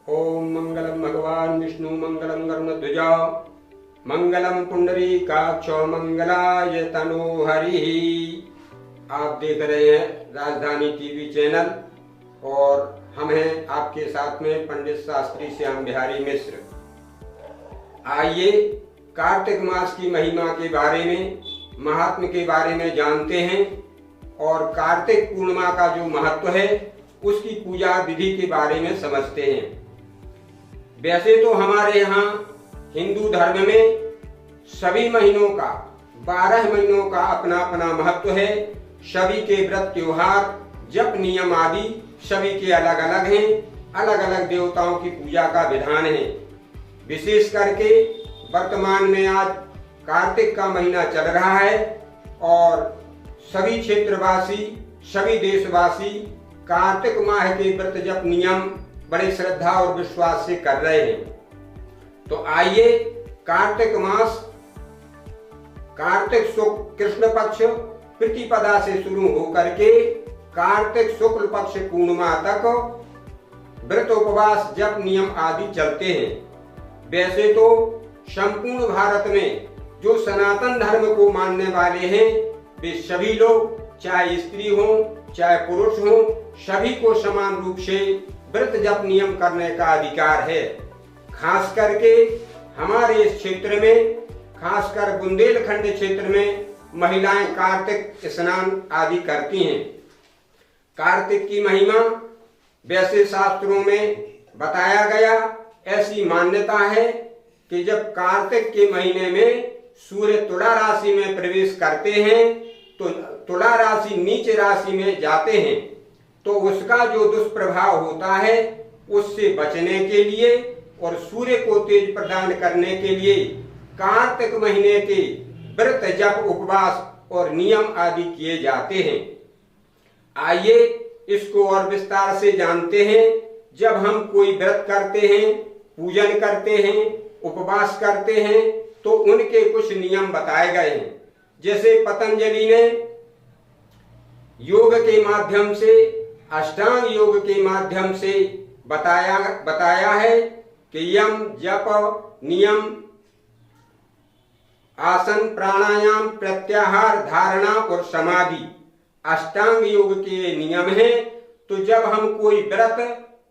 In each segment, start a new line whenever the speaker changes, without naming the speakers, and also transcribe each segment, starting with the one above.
ओम मंगलम भगवान विष्णु मंगलम गरुड़ध्वजा मंगलम पुंडरीकाक्ष मंगलाय तनोहरि। आप देख रहे हैं राजधानी टीवी चैनल और हम हैं आपके साथ में पंडित शास्त्री श्याम बिहारी मिश्र। आइए कार्तिक मास की महिमा के बारे में, महात्म के बारे में जानते हैं और कार्तिक पूर्णिमा का जो महत्व है उसकी पूजा विधि के बारे में समझते हैं। वैसे तो हमारे यहाँ हिंदू धर्म में सभी महीनों का 12 महीनों का अपना अपना महत्व है। सभी के व्रत त्योहार जप नियम आदि सभी के अलग अलग हैं। अलग अलग देवताओं की पूजा का विधान है। विशेष करके वर्तमान में आज कार्तिक का महीना चल रहा है और सभी क्षेत्रवासी, सभी देशवासी कार्तिक माह के व्रत जप नियम बड़े श्रद्धा और विश्वास से कर रहे हैं। तो आइए कार्तिक मास कार्तिक शुक्ल कृष्ण पक्ष प्रतिपदा से शुरू होकर के कार्तिक शुक्ल पक्ष पूर्णिमा तक व्रत उपवास जप नियम आदि चलते हैं। वैसे तो संपूर्ण भारत में जो सनातन धर्म को मानने वाले हैं वे सभी लोग, चाहे स्त्री हो चाहे पुरुष हो, सभी को समान रूप से व्रत जप नियम करने का अधिकार है। खास करके हमारे इस क्षेत्र में, खासकर बुंदेलखंड क्षेत्र में महिलाएं कार्तिक स्नान आदि करती हैं। कार्तिक की महिमा वैसे शास्त्रों में बताया गया, ऐसी मान्यता है कि जब कार्तिक के महीने में सूर्य तुला राशि में प्रवेश करते हैं तो तुला राशि नीच राशि में जाते हैं, तो उसका जो दुष्प्रभाव होता है उससे बचने के लिए और सूर्य को तेज प्रदान करने के लिए कार्तिक महीने के व्रत जप उपवास और नियम आदि किए जाते हैं। आइए इसको और विस्तार से जानते हैं। जब हम कोई व्रत करते हैं, पूजन करते हैं, उपवास करते हैं तो उनके कुछ नियम बताए गए हैं। जैसे पतंजलि ने योग के माध्यम से, अष्टांग योग के माध्यम से बताया है कि यम, जप, नियम, आसन, प्राणायाम, प्रत्याहार, धारणा और समाधि अष्टांग योग के नियम हैं। तो जब हम कोई व्रत,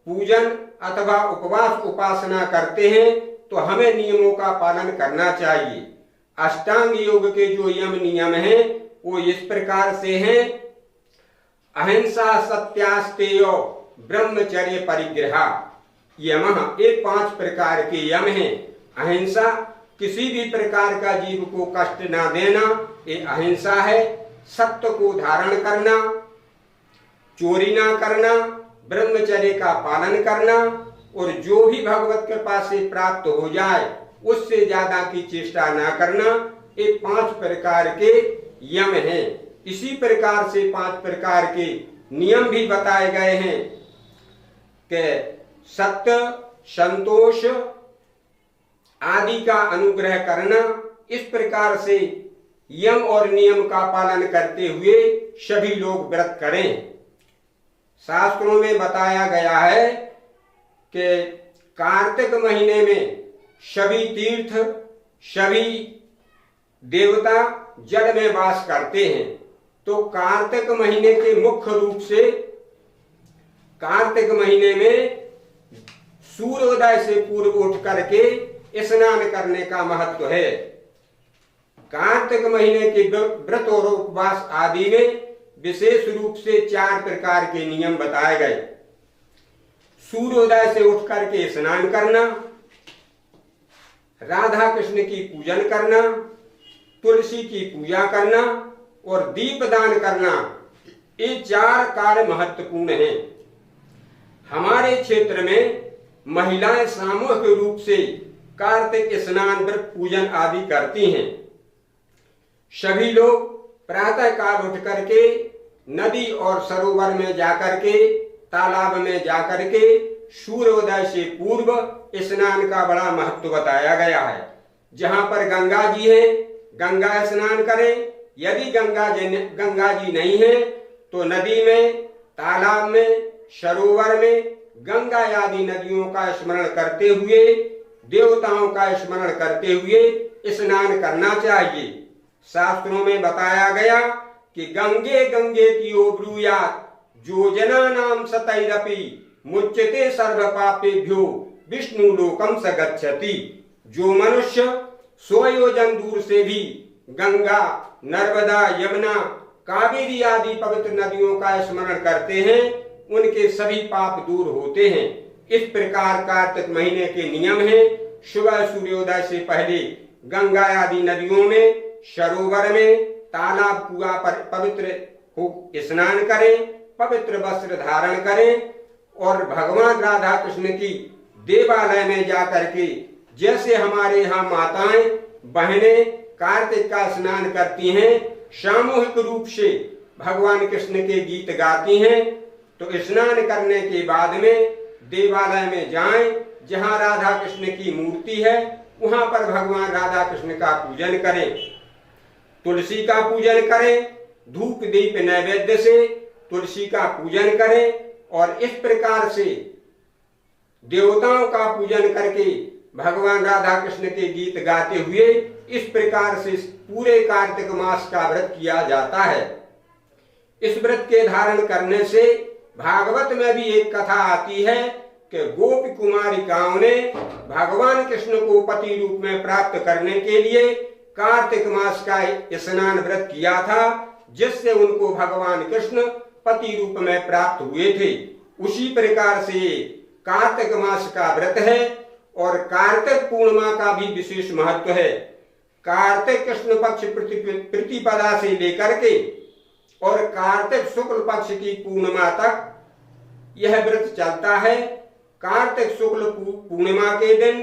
पूजन अथवा उपवास उपासना करते हैं तो हमें नियमों का पालन करना चाहिए। अष्टांग योग के जो यम नियम हैं वो इस प्रकार से हैं। अहिंसा, सत्यास्तेय, ब्रह्मचर्य, परिग्रह, यमः, ये 5 प्रकार के यम हैं। अहिंसा, किसी भी प्रकार का जीव को कष्ट ना देना, ये अहिंसा है। सत्य को धारण करना, चोरी ना करना, ब्रह्मचर्य का पालन करना और जो भी भगवत कृपा से प्राप्त हो जाए उससे ज्यादा की चेष्टा ना करना, ये 5 प्रकार के यम हैं। इसी प्रकार से 5 प्रकार के नियम भी बताए गए हैं कि सत्य, संतोष आदि का अनुग्रह करना। इस प्रकार से यम और नियम का पालन करते हुए सभी लोग व्रत करें। शास्त्रों में बताया गया है कि कार्तिक महीने में सभी तीर्थ, सभी देवता जल में वास करते हैं। तो कार्तिक महीने के मुख्य रूप से कार्तिक महीने में सूर्योदय से पूर्व उठ करके स्नान करने का महत्व है। कार्तिक महीने के व्रत और उपवास आदि में विशेष रूप से 4 प्रकार के नियम बताए गए। सूर्योदय से उठ करके स्नान करना, राधा कृष्ण की पूजन करना, तुलसी की पूजा करना और दीपदान करना, ये 4 कार्य महत्वपूर्ण हैं। हमारे क्षेत्र में महिलाएं सामूहिक रूप से कार्तिक स्नान, व्रत, पूजन आदि करती हैं। सभी लोग प्रातः काल उठ करके नदी और सरोवर में जाकर के, तालाब में जाकर के सूर्योदय से पूर्व स्नान का बड़ा महत्व बताया गया है। जहां पर गंगा जी है, गंगा स्नान करें। यदि गंगा जी नहीं है तो नदी में, तालाब में, सरोवर में गंगा आदि नदियों का स्मरण करते हुए, देवताओं का स्मरण करते हुए स्नान करना चाहिए। शास्त्रों में बताया गया कि गंगे गंगे तीयो ब्रूयात् योजना नाम सतैरपि मुच्यते सर्व पापेभ्यो विष्णु लोकम स गच्छति। जो मनुष्य 100 योजन दूर से भी गंगा, नर्मदा, यमुना, कावेरी आदि पवित्र नदियों का स्मरण करते हैं, उनके सभी पाप दूर होते हैं। इस प्रकार कार्तिक महीने के नियम हैं। सुबह सूर्योदय से पहले गंगा आदि नदियों में, सरोवर में, तालाब, कुआं पर पवित्र हो स्नान करें, पवित्र वस्त्र धारण करें और भगवान राधा कृष्ण की देवालय में जाकर के, जैसे हमारे यहाँ माताएं बहनें कार्तिक का स्नान करती हैं, सामूहिक रूप से भगवान कृष्ण के गीत गाती हैं, तो स्नान करने के बाद में देवालय में जाएं, जहां राधा कृष्ण की मूर्ति है, वहां पर भगवान राधा कृष्ण का पूजन करें, तुलसी का पूजन करें, धूप दीप नैवेद्य से तुलसी का पूजन करें और इस प्रकार से देवताओं का पूजन करके भगवान राधा कृष्ण के गीत गाते हुए इस प्रकार से पूरे कार्तिक मास का व्रत किया जाता है। इस व्रत के धारण करने से भागवत में भी एक कथा आती है कि गोपी कुमारिकाओं ने भगवान कृष्ण को पति रूप में प्राप्त करने के लिए कार्तिक मास का स्नान व्रत किया था, जिससे उनको भगवान कृष्ण पति रूप में प्राप्त हुए थे। उसी प्रकार से कार्तिक मास का व्रत है और कार्तिक पूर्णिमा का भी विशेष महत्व है। कार्तिक कृष्ण पक्ष प्रतिपदा से लेकर के और कार्तिक शुक्ल पक्ष की पूर्णिमा तक यह व्रत चलता है। कार्तिक शुक्ल पूर्णिमा के दिन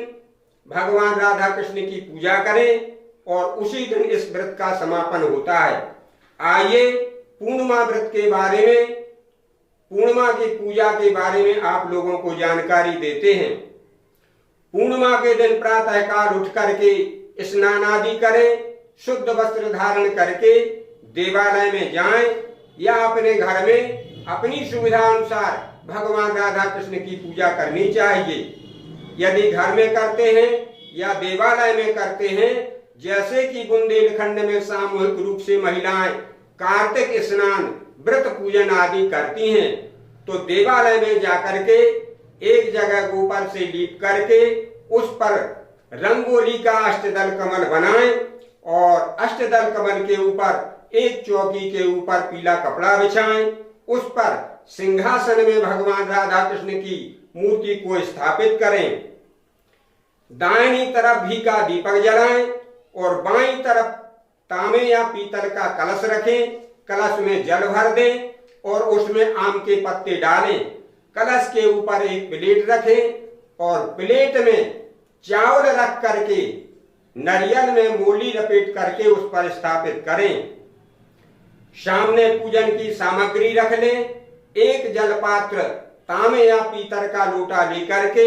भगवान राधा कृष्ण की पूजा करें और उसी दिन इस व्रत का समापन होता है। आइए पूर्णिमा व्रत के बारे में, पूर्णिमा की पूजा के बारे में आप लोगों को जानकारी देते हैं। पूर्णिमा के दिन प्रातः काल उठ करके स्नान आदि करें, शुद्ध वस्त्र धारण करके देवालय में जाएं या अपने घर में अपनी सुविधा अनुसार भगवान राधा कृष्ण की पूजा करनी चाहिए। यदि घर में करते हैं या देवालय में करते हैं, जैसे कि बुंदेलखंड में सामूहिक रूप से महिलाएं कार्तिक स्नान, व्रत पूजन आदि करती हैं, तो देवालय में जाकर के एक जगह गोबर से लीप करके उस पर रंगोली का अष्टदल कमल बनाएं और अष्टदल कमल के ऊपर एक चौकी के ऊपर पीला कपड़ा बिछाएं, उस पर सिंहासन में भगवान राधा कृष्ण की मूर्ति को स्थापित करें। दाहिनी तरफ घी का दीपक जलाएं और बाईं तरफ तांबे या पीतल का कलश रखें। कलश में जल भर दें और उसमें आम के पत्ते डालें। कलश के ऊपर एक प्लेट रखें और प्लेट में चावल रख करके नारियल में मूली लपेट करके उस पर स्थापित करें। सामने पूजन की सामग्री रख लें। एक जल पात्र तांबे या पीतल का लोटा लेकर के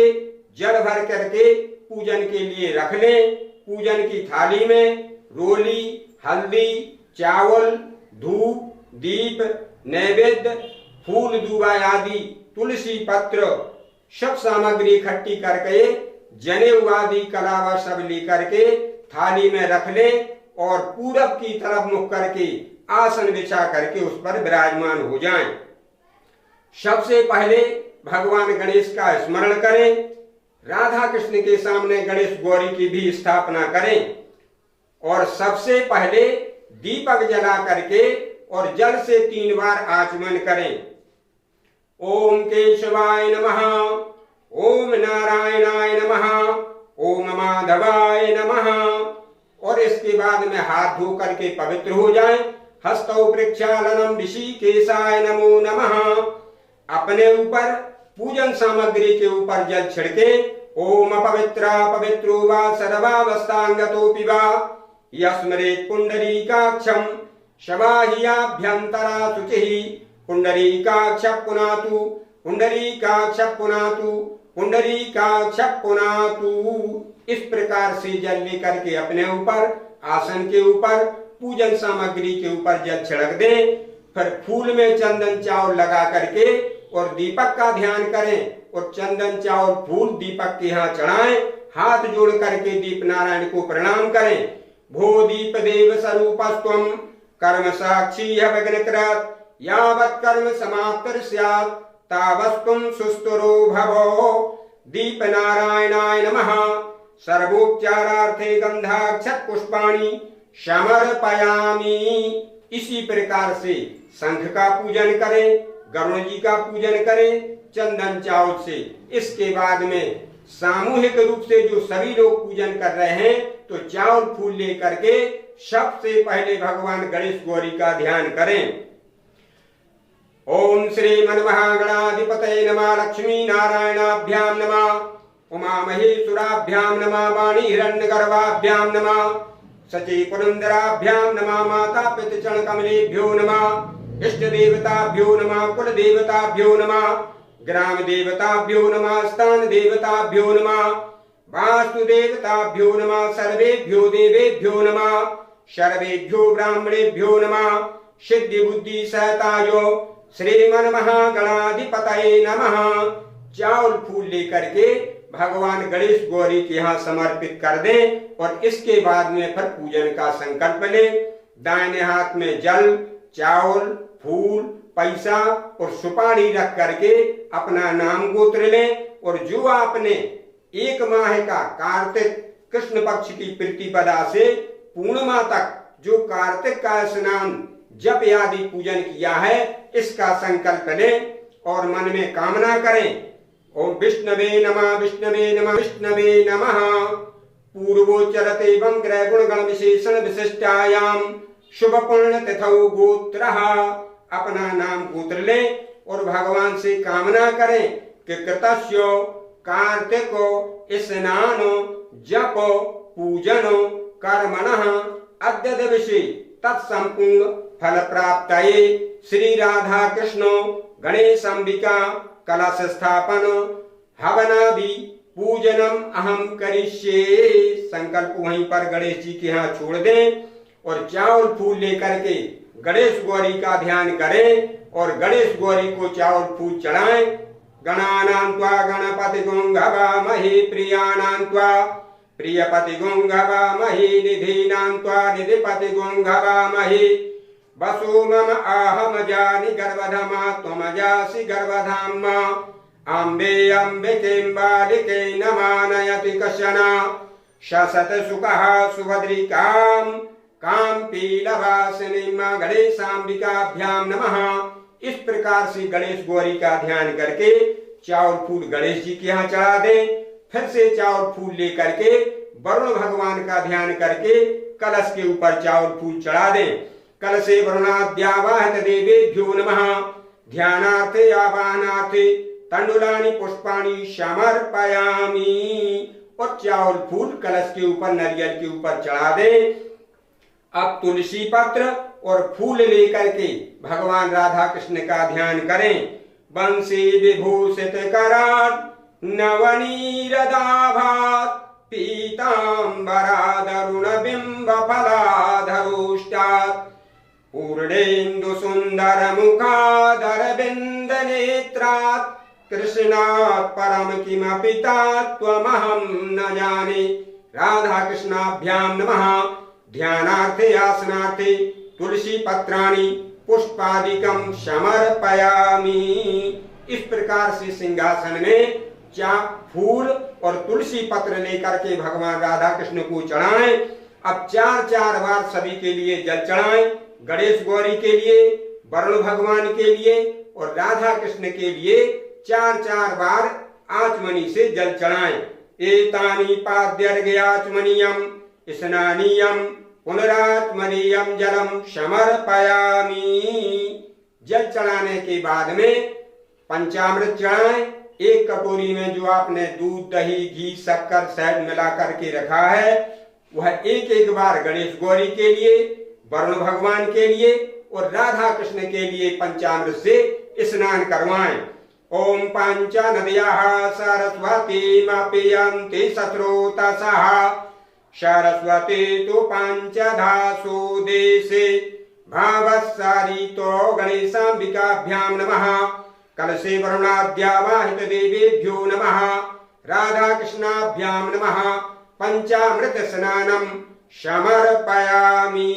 जल भर करके पूजन के लिए रख लें। पूजन की थाली में रोली, हल्दी, चावल, धूप, दीप, नैवेद्य, फूल, दूबा आदि, तुलसी पत्र सब सामग्री इकट्ठी करके जनेऊ आदि कलावा सब लेकर के थाली में रख लें और पूरब की तरफ मुख करके आसन बिछा करके उस पर विराजमान हो जाएं। सबसे पहले भगवान गणेश का स्मरण करें। राधा कृष्ण के सामने गणेश गौरी की भी स्थापना करें और सबसे पहले दीपक जला करके और जल से 3 बार आचमन करें। ओम केशवाय नमः, ओम नारायणाय नमः, ओम माधवाय नमः। और इसके बाद में हाथ धो करके पवित्र हो जाएं। हस्तौ प्रक्षालनम ऋषिकेशाय नमो नमः। अपने ऊपर पूजन सामग्री के ऊपर जल छिड़के। ओम पवित्रा पवित्रो वा सर्वावस्थांगतोऽपि वा यस्मरेत् पुंडरीकाक्षं शवाह्याभ्यन्तरा शुचिः पुंडरीकाक्षः पुनातु पुंडरीकाक्षः पुनातु पुंडरीकाक्षः पुनातु। इस प्रकार से जल लेकर के अपने ऊपर, आसन के ऊपर, पूजन सामग्री के ऊपर जल छिड़क दें। फिर फूल में चंदन चावल लगा करके और दीपक का ध्यान करें और चंदन चावल फूल दीपक के यहाँ चढ़ाएं। हाथ जोड़ करके दीप नारायण को प्रणाम करें। भो दीप देव स्वरूपस्त्वं कर्म साक्षी विघ्नकृत यावत् कर्म समाप्तिर् स्यात् तावत्त्वं सुस्तुरो भवो। दीप नारायणाय नमः। सर्वोपचारार्थे गंधाक्षत पुष्पाणि समर्पयामि। इसी प्रकार से शंख का पूजन करें, गरुड़ जी का पूजन करें चंदन चावल से। इसके बाद में सामूहिक रूप से जो सभी लोग पूजन कर रहे हैं तो चावल फूल लेकर के सबसे पहले भगवान गणेश गौरी का ध्यान करें। ओम श्री मन महागणाधिपतये नमः। लक्ष्मी नारायणाभ्याम नमः। उमा महेश्वराभ्याम नमः। वाणी हिरण्यगर्भाभ्याम नमः। सची पुरंदराभ्याम नमः। माता पितृचरण कमलेभ्यो नमः। इष्ट देवताभ्यो नमः। कुल देवताभ्यो नमः। ग्राम देवताभ्यो नमः। स्थान देवताभ्यो नमः। वास्तु देवताभ्यो नमः। सर्वेभ्यो देवेभ्यो नमः। सर्वेभ्यो ब्राह्मणेभ्यो नमः। सिद्धि बुद्धि सहतायो श्रीमन महागणाधिपतये नमः। चावल फूल लेकर के भगवान गणेश गौरी के यहाँ समर्पित कर दें और इसके बाद में फिर पूजन का संकल्प लें। दाहिने हाथ में जल, चावल, फूल, पैसा और सुपारी रख करके अपना नाम गोत्र लें और जो आपने एक माह का कार्तिक कृष्ण पक्ष की प्रतिपदा से पूर्णिमा तक जो कार्तिक का स्नान जप आदि पूजन किया है इसका संकल्प लें और मन में कामना करें। ओम विष्णवे नमः। विष्णवे नमः। विष्णवे नमः। पूर्वोच्चरते एवं ग्रह गुण गण विशेषण विशिष्टायाम शुभ पुण्य तिथौ गोत्रः। अपना नाम गोत्र लें और भगवान से कामना करें कि कृतस्य कार्तिको स्नानो जपो पूजनो कर्मणः अद्य दिवसे तत्संपूर्ण फल प्राप्तये श्री राधा कृष्ण गणेश अंबिका कलश स्थापन हवनादि पूजनम अहम करिष्ये। संकल्प वहीं पर गणेश जी के यहाँ छोड़ दें और चावल फूल लेकर के गणेश गौरी का ध्यान करें और गणेश गौरी को चावल फूल चढ़ाएं। गणानां त्वा गणपति गुंघवामहे प्रियाणां त्वा प्रियपति गुंघवामहे निधीनां त्वा निधिपति गुंघवामहे। वसु मम आहम जानि गर्भधमा त्वमजासि गर्भधाम्मा। अम्बे अम्बिके बालिके न मानयति कश्चन शसत सुखः सुभद्रिकाम् काम पीलवासिनी मां गणेशांबिकाभ्याम नमः। इस प्रकार से गणेश गौरी का ध्यान करके चावल फूल गणेश जी के यहाँ चढ़ा दें। फिर से चावल फूल लेकर के वरुण भगवान का ध्यान करके कलश के ऊपर चावल फूल चढ़ा दें। कलशे वरुणाद्यावाहित देवेभ्यो नमः। ध्यानार्थे आवाहनार्थे तंडुलानि पुष्पाणि समर्पयामि। और चावल फूल कलश के ऊपर नारियल के ऊपर चढ़ा दें। अब तुलसी पत्र और फूल लेकर के भगवान राधा कृष्ण का ध्यान करें। बंसी विभूषित कराट नवनीरदाभात पीतांबरादरुण बिंब फलाधरोष्टात् पूर्णेन्दु सुंदर मुखादर बिंद नेत्रात् कृष्णात् परम किमपि तत्त्वमहं न जाने। राधा कृष्णाभ्याम नमः। ध्यानार्थे आसनार्थे तुलसी पत्राणि पुष्पादिकं समर्पयामि। इस प्रकार से सिंहासन में फूल और तुलसी पत्र लेकर के भगवान राधा कृष्ण को चढ़ाएं। अब 4-4 बार सभी के लिए जल चढ़ाएं। गणेश गौरी के लिए, वरुण भगवान के लिए और राधा कृष्ण के लिए 4-4 बार आचमनी से जल चढ़ाएं। एतानि पाद्यर्घ्याचमनीयम् स्नानीयम् पुनराचमनीयम् जलम समर्पयामि। जल चढ़ाने के बाद में पंचामृत चढ़ाएं। एक कटोरी में जो आपने दूध, दही, घी, शक्कर, शहद मिला करके रखा है वह एक बार गणेश गौरी के लिए, वरुण भगवान के लिए और राधा कृष्ण के लिए पंचामृत से स्नान करवाएं। ओम पंच नद्याः सरस्वतीमपीयन्ति सस्रोतसः सरस्वती तु पंचधासु देशे भावस्सारितो गणेशांबिकाभ्याम नमः। कलशे वरुणाद्यावाहित देवेभ्यो नमः। राधा कृष्णाभ्याम नमः। पंचामृत स्नानम समर्पयामि।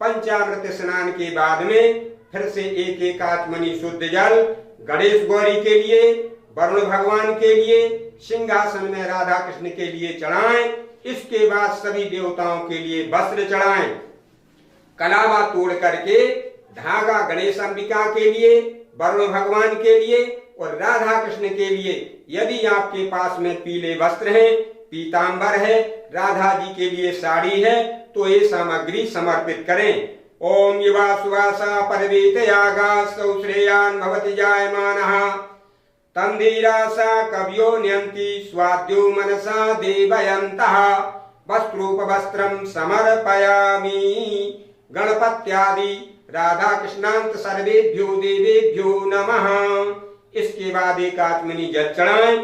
पंचामृत स्नान के बाद में फिर से एक एक आचमनी शुद्ध जल गणेश गौरी के लिए, वरुण भगवान के लिए, सिंहासन में राधा कृष्ण के लिए चढ़ाएं। इसके बाद सभी देवताओं के लिए वस्त्र चढ़ाएं। कलावा तोड़ करके धागा गणेश अंबिका के लिए, वरुण भगवान के लिए और राधा कृष्ण के लिए। यदि आपके पास में पीले वस्त्र हैं, पीतांबर है, राधा जी के लिए साड़ी है, तो ये सामग्री समर्पित करें। ओम युवा सुवासा परवीत यागा श्रेयान भवति जायमानः तंदीरासा कवियो न्यंति स्वाद्यो मनसा देवयन्तः वस्त्रोपवस्त्रं समर्पयामि। गणपत्यादि राधा कृष्णांत सर्वेभ्यो देवेभ्यो नमः। इसके बाद एक आचमनी जल चढ़ाएं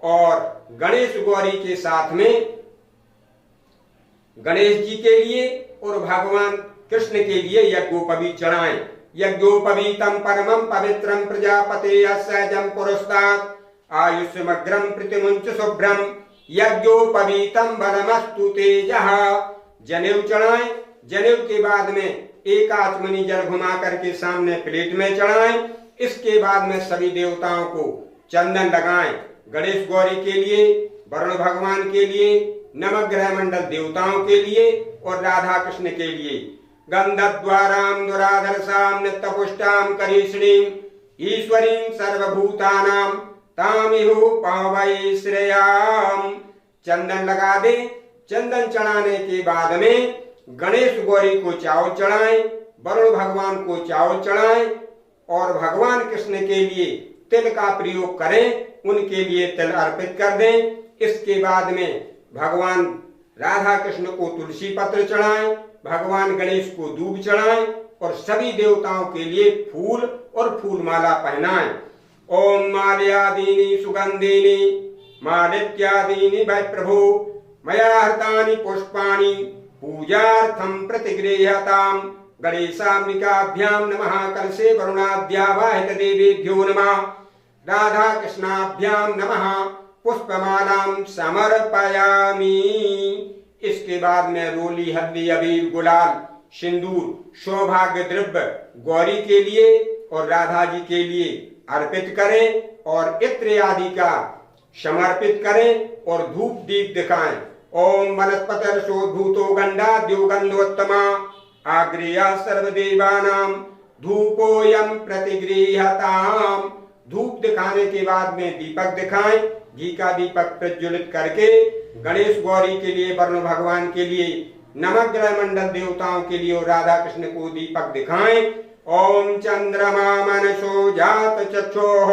और गणेश गौरी के साथ में गणेश जी के लिए और भगवान कृष्ण के लिए यज्ञोपवीत चढ़ाएं। यज्ञोपवीतम परमं पवित्रं प्रजापते असहजं पुरस्तात् आयुष्मग्रं प्रतिमुंच शुभ्रम यज्ञोपवीतम बलमस्तु तेजः। जनेऊ चढ़ाएं। जनेऊ के बाद में एक आचमनी जल घुमा करके सामने प्लेट में चढ़ाएं। इसके बाद में सभी देवताओं को चंदन लगाएं। गणेश गौरी के लिए, वरुण भगवान के लिए, नवग्रह मंडल देवताओं के लिए और राधा कृष्ण के लिए। गंधद्वारां दुराधरसां नित्यपुष्टां करीष्णीं ईश्वरीं सर्वभूतानां तामिहु पावै श्रेयाम। चंदन लगा दे। चंदन चढ़ाने के बाद में गणेश गौरी को चावल चढ़ाएं, वरुण भगवान को चावल चढ़ाएं और भगवान कृष्ण के लिए तिल का प्रयोग करें, उनके लिए तिल अर्पित कर दें। इसके बाद में भगवान राधा कृष्ण को तुलसी पत्र चढ़ाएं, भगवान गणेश को दूब चढ़ाएं और सभी देवताओं के लिए फूल और फूलमाला पहनाएं। ओम माल्यादीनि सुगंधीनि मालित्यादीनि वै प्रभो मया हृतानि पुष्पाणि पूजार्थं प्रतिगृह्यताम्। गणेशाम्बिकाभ्यां नमः। कलशे वरुणाद्यावाहित देवेभ्यो नमः। राधा कृष्णाभ्यां नमः। पुष्पमालां समर्पयामि। इसके बाद में रोली, हल्दी, अबीर, गुलाल, सिंदूर, सौभाग्य द्रव्य गौरी के लिए और राधा जी के लिए अर्पित करें और इत्र आदि का समर्पित करें और धूप दीप दिखाएं। ओम वनस्पतिर्षोद्भूतो गंधाद्यो गंधोत्तमा आग्रेया सर्वदेवानां धूपोयं प्रतिगृह्यताम्। धूप दिखाने के बाद में दीपक दिखाएं। घी का दीपक प्रज्वलित करके गणेश गौरी के लिए, वरुण भगवान के लिए, नवग्रह मंडल देवताओं के लिए और राधा कृष्ण को दीपक दिखाएं। ओम चंद्रमा मनसो जात चक्षोः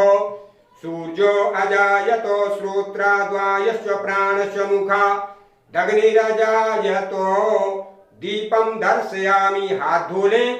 सूर्यो अजायतो श्रोत्राद्वायश्च प्राणश्च मुखा दग्निरजायतो दीपम दर्शयामि। हाथ धो लें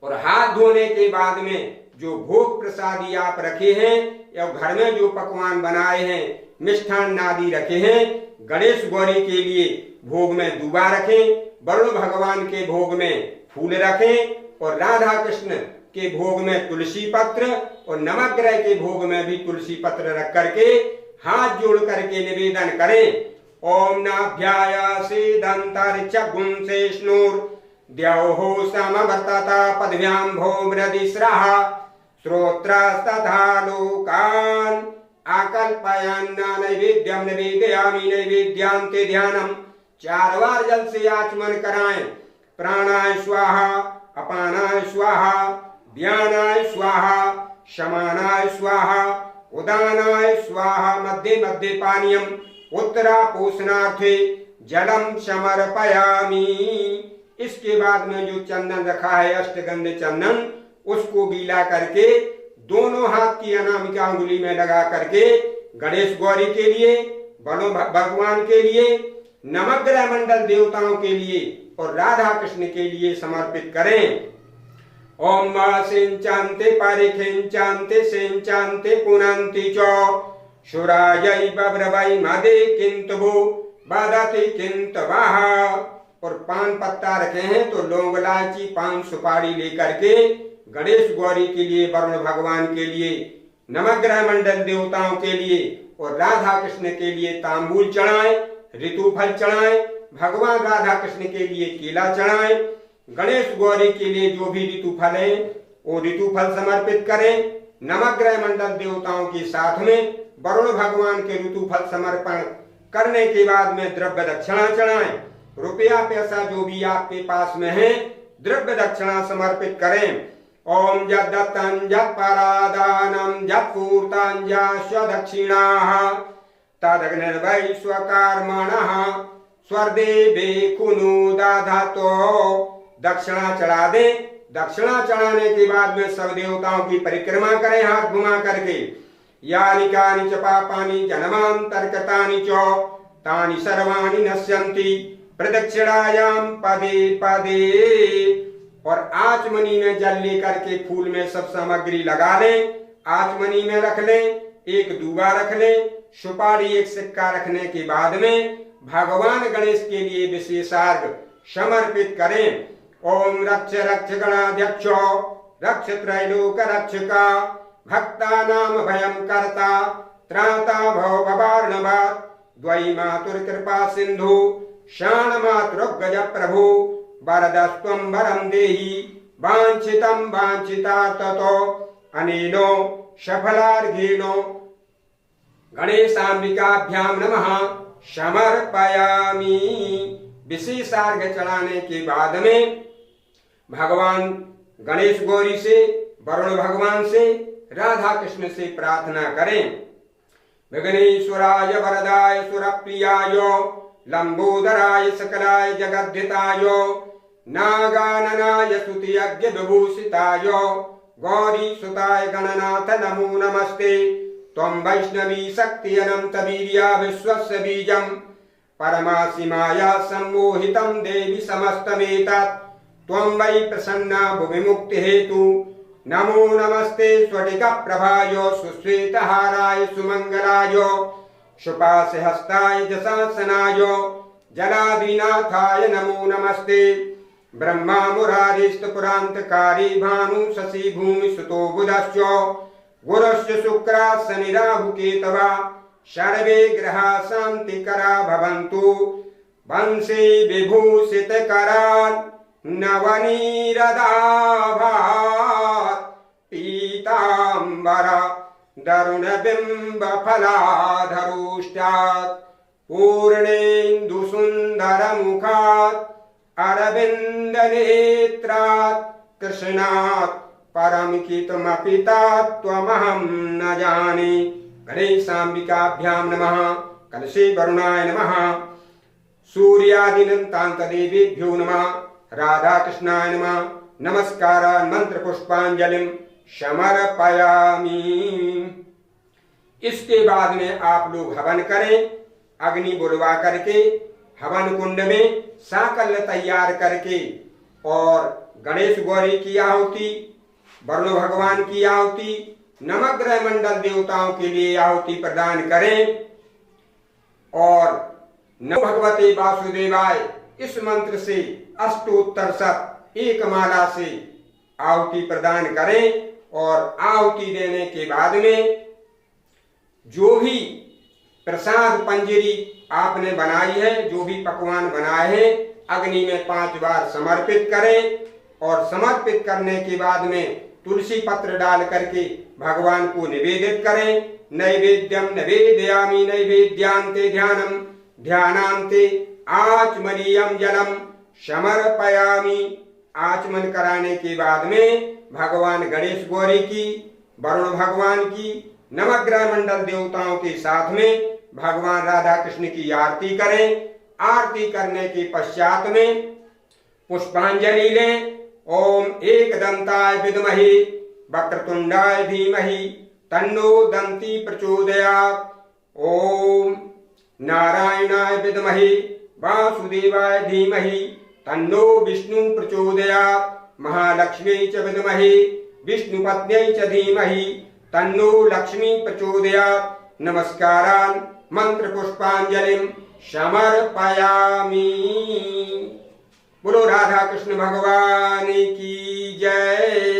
और हाथ धोने के बाद में जो भोग प्रसादी आप रखे हैं या घर में जो पकवान बनाए हैं, मिष्ठान आदि रखे हैं, गणेश गौरी के लिए भोग में दूबा रखें, वरुण भगवान के भोग में फूल रखें और राधा कृष्ण के भोग में तुलसी पत्र और नवग्रह के भोग में भी तुलसी पत्र रख करके हाथ जोड़ करके निवेदन करें। ओम नाभ्यायासे दंतर्चगुं शेष्णुर द्यौः समवर्तता पदभ्यां भौमृदिस्रः श्रोत्रस्तथा लोकान् आकल्पयन्न नैवेद्यं निवेदयामि। नैवेद्यांते ध्यानम। 4 बार जल से आचमन कराएं। प्राणाय स्वाहा, अपानाय स्वाहा, व्यानाय स्वाहा, शमानाय स्वाहा, उदानाय स्वाहा। मध्ये मध्ये पानीयम उत्तरा पोषणार्थे जलम समर्पयामि। इसके बाद में जो चंदन रखा है, अष्टगंध चंदन, उसको गीला करके दोनों हाथ की अनामिका अंगुली में लगा करके गणेश गौरी के लिए, वरुण भगवान के लिए, नवग्रह मंडल देवताओं के लिए और राधा कृष्ण के लिए समर्पित करें। ओम सिंचान्ते परिखिंचान्ते सिंचान्ते पुनन्ति च सुरायै बब्रवै मदे किंतु बदति किंतवः। और पान पत्ता रखे हैं तो लौंग, इलायची, पान, सुपारी लेकर के गणेश गौरी के लिए, वरुण भगवान के लिए, नवग्रह मंडल देवताओं के लिए और राधा कृष्ण के लिए तांबूल चढ़ाएं, ऋतु फल चढ़ाएं, भगवान राधा कृष्ण के लिए केला चढ़ाएं, गणेश गौरी के लिए जो भी ऋतु फल है वो ऋतु फल समर्पित करें। नवग्रह मंडल देवताओं के साथ में वरुण भगवान के ऋतु फल समर्पण करने के बाद में द्रव्य दक्षिणा चढ़ाएं। रुपया पैसा जो भी आपके पास में है द्रव्य दक्षिणा समर्पित करें। ओम यद्दत्तं यत्परादानं यत्पूर्ताञ्जस्वदक्षिणाः तदग्निर्वै स्वकर्मणः स्वर्देवे कुनु दधातो। दक्षिणा चढ़ा दें। दक्षिणा चढ़ाने के बाद में सब देवताओं की परिक्रमा करें हाथ घुमा करके। यानि कानि च पापानि जन्मान्तर्गतानि च तानि सर्वाणि नश्यन्ति प्रदक्षिणायां पदे पदे। और आचमनी में जल लेकर के फूल में सब सामग्री लगा लें, आचमनी में रख लें, एक दूबा रख लें, सुपारी एक सिक्का रखने के बाद में भगवान गणेश के लिए विशेषार्घ समर्पित करें। ओम रक्ष रक्ष गणाध्यक्षो रक्ष त्रैलोक रक्षका भक्तानां भयं कर्ता त्राता भव भवार्णवात् द्वयी मातुर कृपा सिंधु शानमातृगज प्रभु वरदस्त्वं वरं देहि वाञ्छितं वाञ्छितार्थतो अनेनो सफलार्घेनो गणेशाम्बिकाभ्यां नमः समर्पयामि। विशेषार्घ चढ़ाने के बाद में भगवान गणेश गौरी से, वरुण भगवान से, राधा कृष्ण से प्रार्थना करें। विघ्नेश्वराय वरदाय सुरप्रियाय लंबोदराय सकलाय जगद्धिताय नागाननाय स्तुतियज्ञ विभूषिताय गौरी सुताय गणनाथ नमो नमस्ते। त्वं वैष्णवी शक्ति अनंत वीर्या विश्वस्य बीजं परमासि माया सम्मोहितं देवी समस्तमेतत् त्वं वै प्रसन्ना भुवि मुक्ति हेतु नमो नमस्ते स्फटिक प्रभाय सुश्वेतहाराय सुमंगलाय शुपाशहस्ताय जशासनाय जलादिनाथाय नमो नमस्ते। ब्रह्मा मुरारिस्त पुरांतकारी भानु शशि भूमि सुतो बुधश्च गुरुश्च शुक्रा शनि राहु केतवा सर्वे ग्रहा शांतिकरा भवन्तु। वंशे विभूषितकरान् नवनीरदाभात् पीताम्बरा दरुणबिम्ब फलाधरोष्टात् पूर्णेन्दु सुंदर मुखात् अरविंद नेत्रात् कृष्णात् परम कितमपि तत्त्वमहं न जाने। गणेशाम्बिकाभ्यां नमः। कलशे वरुणाय नमः। सूर्यादिनन्तान्त देवेभ्यो नमः। राधा कृष्णाय नमः। नमस्कारान् मंत्र पुष्पांजलिं समर्पयामि। इसके बाद में आप लोग हवन करें। अग्नि बुलवा करके हवन कुंड में साकल्य तैयार करके और गणेश गौरी की आहुति, वरुण भगवान की आहुति, नवग्रह मंडल देवताओं के लिए आहुति प्रदान करें और नमो भगवते वासुदेवाय इस मंत्र से अष्टोत्तर शत एक माला से आहुति प्रदान करें। और आहुति देने के बाद में जो भी प्रसाद पंजरी आपने बनाई है, जो भी पकवान बनाए हैं, अग्नि में 5 बार समर्पित करें। और समर्पित करने के बाद में तुलसी पत्र डाल करके भगवान को निवेदित करें। नैवेद्यम निवेदयामि नैवेद्यांते ध्यानम ध्यानांते आचमनीयम जलम समर्पयामि। आचमन कराने के बाद में भगवान गणेश गौरी की, वरुण भगवान की, नवग्रह मंडल देवताओं के साथ में भगवान राधा कृष्ण की आरती करें। आरती करने के पश्चात में पुष्पांजलि लें। ओम एकदंताय विद्महे वक्रतुंडाय धीमहि तन्नो दंती प्रचोदयात्। ओम नारायणाय विद्महे वासुदेवाय धीमहि तन्नो विष्णु प्रचोदयात्। महालक्ष्मी च विद्महे विष्णुपत्न्यै च धीमहि तन्नो लक्ष्मी प्रचोदयात्। नमस्कारान् मंत्र पुष्पांजलिं समर्पयामि। बोलो राधा कृष्ण भगवान की जय।